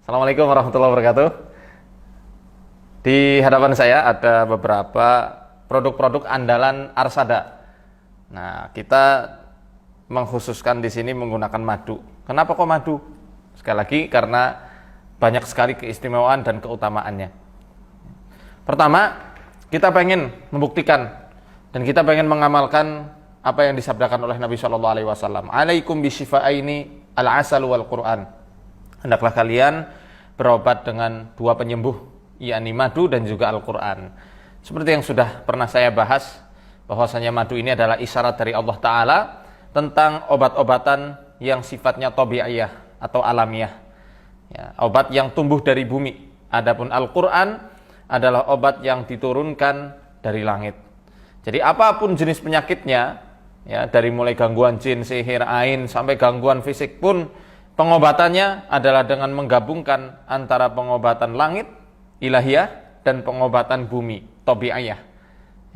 Assalamualaikum warahmatullahi wabarakatuh. Di hadapan saya ada beberapa produk-produk andalan Arsada. Nah, kita mengkhususkan di sini menggunakan madu. Kenapa kok madu? Sekali lagi karena banyak sekali keistimewaan dan keutamaannya. Pertama, kita pengen membuktikan dan kita pengen mengamalkan apa yang disabdakan oleh Nabi Shallallahu Alaihi Wasallam. Alaikum bisyifaaini al-asal wal Quran. Hendaklah kalian berobat dengan dua penyembuh, yakni madu dan juga Al-Quran. Seperti yang sudah pernah saya bahas, bahwasanya madu ini adalah isyarat dari Allah Ta'ala tentang obat-obatan yang sifatnya tabi'iyah atau alamiah, ya, obat yang tumbuh dari bumi. Adapun Al-Quran adalah obat yang diturunkan dari langit. Jadi apapun jenis penyakitnya, ya, dari mulai gangguan jin, sihir, ain, sampai gangguan fisik pun, pengobatannya adalah dengan menggabungkan antara pengobatan langit, ilahiyah, dan pengobatan bumi, tabi'iyah.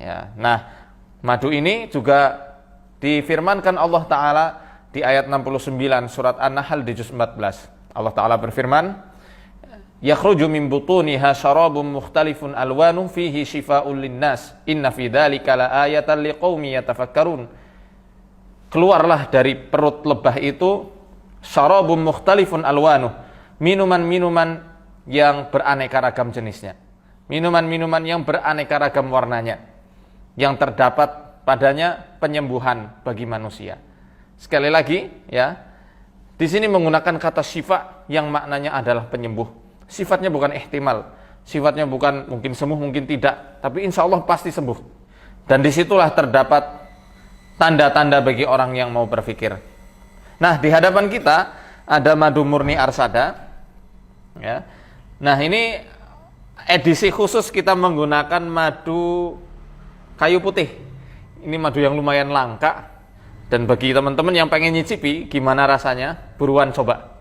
Ya, nah, madu ini juga difirmankan Allah Ta'ala di ayat 69 surat An-Nahl di juz 14. Allah Ta'ala berfirman, yakhruju min butuniha syarabun mukhtalifun alwanu fihi shifaa'un linnas inna fi dzalika laayatan liqaumi yatafakkarun. Keluarlah dari perut lebah itu syarabun mukhtalifun alwanu, minuman-minuman yang beraneka ragam jenisnya, minuman-minuman yang beraneka ragam warnanya, yang terdapat padanya penyembuhan bagi manusia. Sekali lagi, ya, di sini menggunakan kata syifa yang maknanya adalah penyembuh. Sifatnya bukan ihtimal, sifatnya bukan mungkin sembuh mungkin tidak, tapi insya Allah pasti sembuh. Dan disitulah terdapat tanda-tanda bagi orang yang mau berpikir. Nah, di hadapan kita ada madu murni Arsada, ya. Nah, ini edisi khusus kita menggunakan madu kayu putih. Ini madu yang lumayan langka, dan bagi teman-teman yang pengen nyicipi gimana rasanya, buruan coba.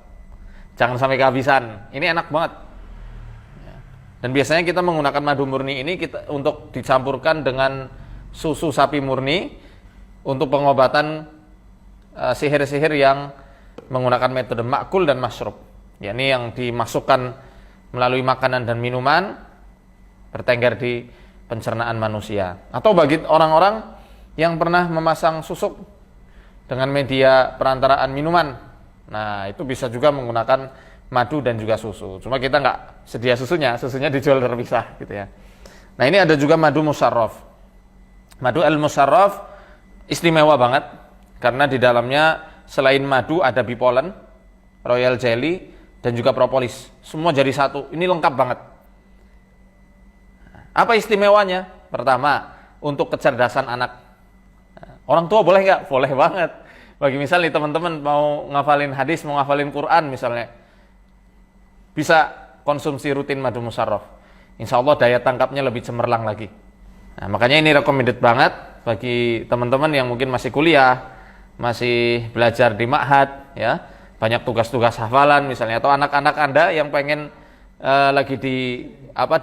Jangan sampai kehabisan. Ini enak banget. Dan biasanya kita menggunakan madu murni ini untuk dicampurkan dengan susu sapi murni untuk pengobatan sihir-sihir yang menggunakan metode makul dan masyrub, yakni yang dimasukkan melalui makanan dan minuman bertengger di pencernaan manusia. Atau bagi orang-orang yang pernah memasang susuk dengan media perantaraan minuman, nah itu bisa juga menggunakan madu dan juga susu. Cuma kita nggak sedia susunya dijual terpisah gitu ya. Nah, ini ada juga madu musarraf. Madu al-musarraf istimewa banget karena di dalamnya selain madu ada bee pollen, royal jelly, dan juga propolis. Semua jadi satu. Ini lengkap banget. Apa istimewanya? Pertama, untuk kecerdasan anak. Orang tua boleh nggak? Boleh banget. Bagi misalnya teman-teman mau ngafalin hadis, mau ngafalin Quran misalnya, bisa konsumsi rutin madu musarraf. Insya Allah daya tangkapnya lebih cemerlang lagi. Nah, makanya ini recommended banget bagi teman-teman yang mungkin masih kuliah, masih belajar di ma'had, ya, banyak tugas-tugas hafalan misalnya, atau anak-anak Anda yang pengen lagi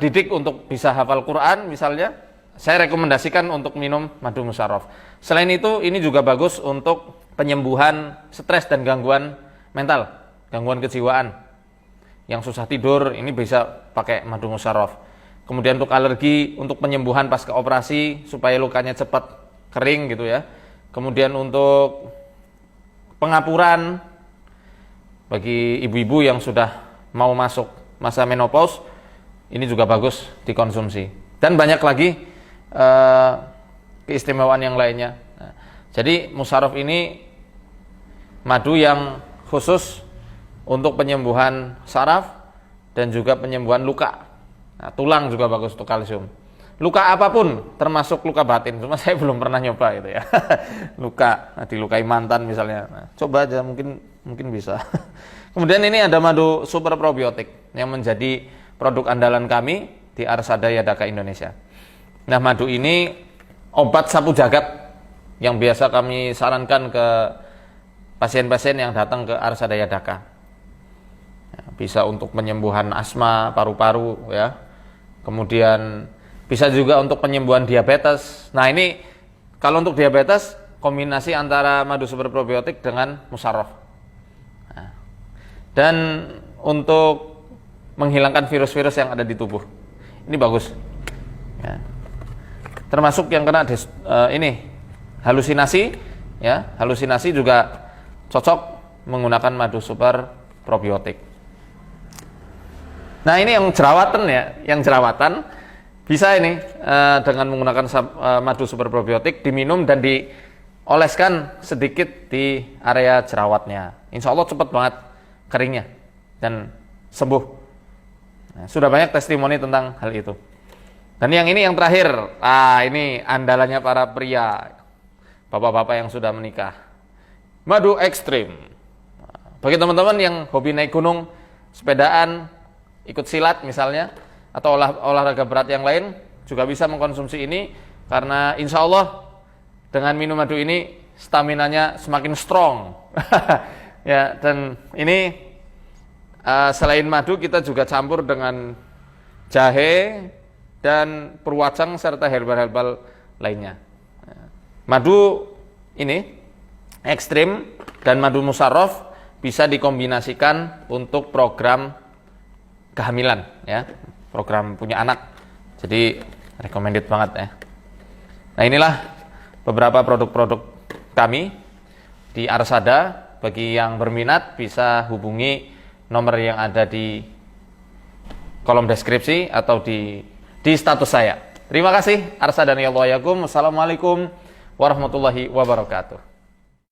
didik untuk bisa hafal Quran misalnya, saya rekomendasikan untuk minum madu musarraf. Selain itu, ini juga bagus untuk penyembuhan stres dan gangguan mental, gangguan kejiwaan. Yang susah tidur, ini bisa pakai madu musarraf. Kemudian untuk alergi, untuk penyembuhan pasca operasi supaya lukanya cepat kering gitu ya. Kemudian untuk pengapuran bagi ibu-ibu yang sudah mau masuk masa menopause, ini juga bagus dikonsumsi. Dan banyak lagi keistimewaan yang lainnya. Nah, jadi musarraf ini madu yang khusus untuk penyembuhan saraf dan juga penyembuhan luka. Nah, tulang juga bagus untuk kalsium. Luka apapun, termasuk luka batin, cuma saya belum pernah nyoba gitu ya. Luka, dilukai mantan misalnya. Nah, coba aja, mungkin bisa. Kemudian ini ada madu super probiotik yang menjadi produk andalan kami di Arsada Yadaka Indonesia. Nah, madu ini obat sapu jagat yang biasa kami sarankan ke pasien-pasien yang datang ke Arsada Yadaka. Bisa untuk penyembuhan asma, paru-paru, ya. Kemudian bisa juga untuk penyembuhan diabetes. Nah, ini kalau untuk diabetes kombinasi antara madu super probiotik dengan musarraf. Nah, dan untuk menghilangkan virus-virus yang ada di tubuh. Ini bagus. Ya. Termasuk yang kena ini halusinasi, ya, halusinasi juga cocok menggunakan madu super probiotik. Nah, ini yang jerawatan ya, yang jerawatan bisa ini dengan menggunakan madu super probiotik diminum dan dioleskan sedikit di area jerawatnya. Insya Allah cepat banget keringnya dan sembuh. Nah, sudah banyak testimoni tentang hal itu. Dan yang ini yang terakhir, ini andalannya para pria, bapak-bapak yang sudah menikah. Madu ekstrim. Bagi teman-teman yang hobi naik gunung, sepedaan, ikut silat misalnya, atau olahraga berat yang lain, juga bisa mengkonsumsi ini, karena insya Allah dengan minum madu ini staminanya semakin strong. Ya, dan ini selain madu kita juga campur dengan jahe dan perwacang serta herbal-herbal lainnya. Madu ini ekstrim dan madu musarraf bisa dikombinasikan untuk program kehamilan, ya, program punya anak. Jadi recommended banget ya. Nah, inilah beberapa produk-produk kami di Arsada. Bagi yang berminat bisa hubungi nomor yang ada di kolom deskripsi atau di status saya. Terima kasih. Arsadani Allah yakum. Wassalamualaikum warahmatullahi wabarakatuh.